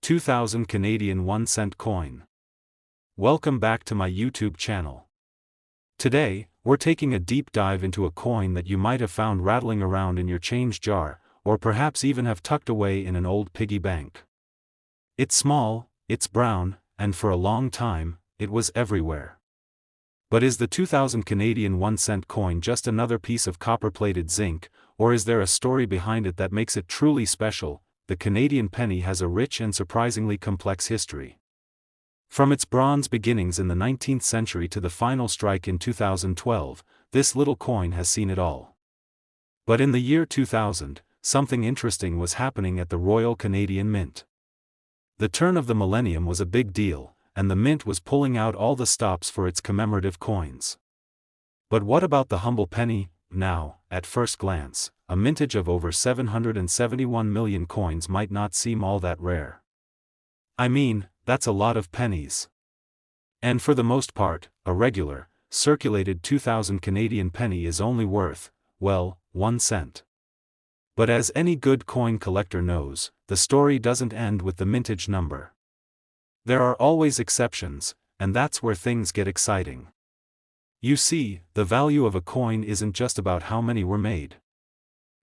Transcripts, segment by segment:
2000 Canadian 1-cent coin. Welcome back to my YouTube channel. Today, we're taking a deep dive into a coin that you might have found rattling around in your change jar, or perhaps even have tucked away in an old piggy bank. It's small, it's brown, and for a long time, it was everywhere. But is the 2000 Canadian 1-cent coin just another piece of copper-plated zinc, or is there a story behind it that makes it truly special? The Canadian penny has a rich and surprisingly complex history. From its bronze beginnings in the 19th century to the final strike in 2012, this little coin has seen it all. But in the year 2000, something interesting was happening at the Royal Canadian Mint. The turn of the millennium was a big deal, and the mint was pulling out all the stops for its commemorative coins. But what about the humble penny? Now, at first glance, a mintage of over 771 million coins might not seem all that rare. I mean, that's a lot of pennies. And for the most part, a regular, circulated 2000 Canadian penny is only worth, well, 1 cent. But as any good coin collector knows, the story doesn't end with the mintage number. There are always exceptions, and that's where things get exciting. You see, the value of a coin isn't just about how many were made.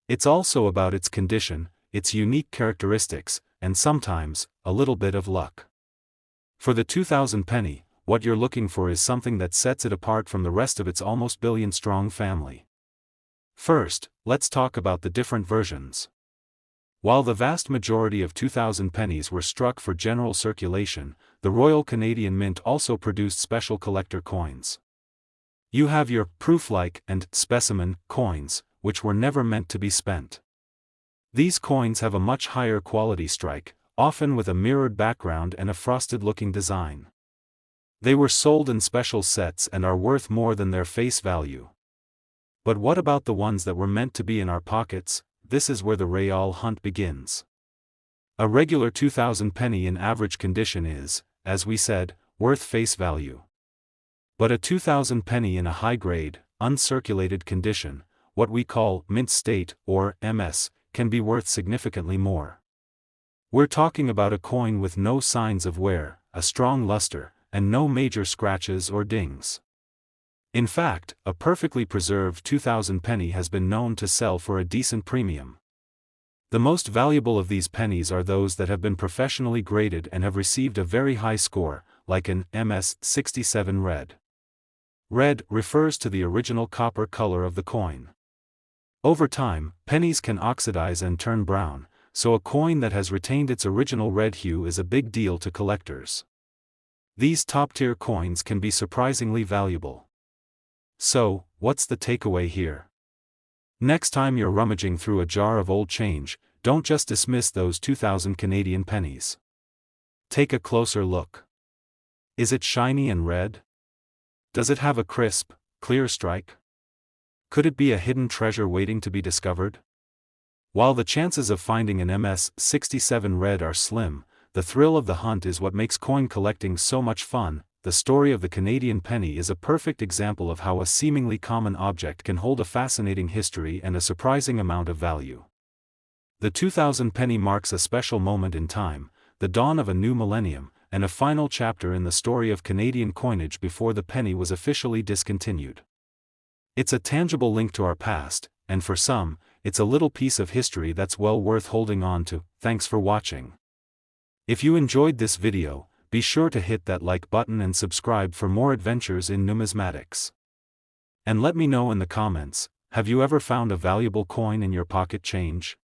It's also about its condition, its unique characteristics, and sometimes, a little bit of luck. For the 2000 penny, what you're looking for is something that sets it apart from the rest of its almost billion-strong family. First, let's talk about the different versions. While the vast majority of 2000 pennies were struck for general circulation, the Royal Canadian Mint also produced special collector coins. You have your proof-like and specimen coins, which were never meant to be spent. These coins have a much higher quality strike, often with a mirrored background and a frosted-looking design. They were sold in special sets and are worth more than their face value. But what about the ones that were meant to be in our pockets? This is where the real hunt begins. A regular 2000 penny in average condition is, as we said, worth face value. But a 2000 penny in a high-grade, uncirculated condition, what we call mint state, or MS, can be worth significantly more. We're talking about a coin with no signs of wear, a strong luster, and no major scratches or dings. In fact, a perfectly preserved 2000 penny has been known to sell for a decent premium. The most valuable of these pennies are those that have been professionally graded and have received a very high score, like an MS 67 red. Red refers to the original copper color of the coin. Over time, pennies can oxidize and turn brown, so a coin that has retained its original red hue is a big deal to collectors. These top-tier coins can be surprisingly valuable. So, what's the takeaway here? Next time you're rummaging through a jar of old change, don't just dismiss those 2000 Canadian pennies. Take a closer look. Is it shiny and red? Does it have a crisp, clear strike? Could it be a hidden treasure waiting to be discovered? While the chances of finding an MS 67 red are slim, the thrill of the hunt is what makes coin collecting so much fun. The story of the Canadian penny is a perfect example of how a seemingly common object can hold a fascinating history and a surprising amount of value. The 2000 penny marks a special moment in time, the dawn of a new millennium, and a final chapter in the story of Canadian coinage before the penny was officially discontinued. It's a tangible link to our past, and for some, it's a little piece of history that's well worth holding on to. Thanks for watching. If you enjoyed this video, be sure to hit that like button and subscribe for more adventures in numismatics. And let me know in the comments, have you ever found a valuable coin in your pocket change?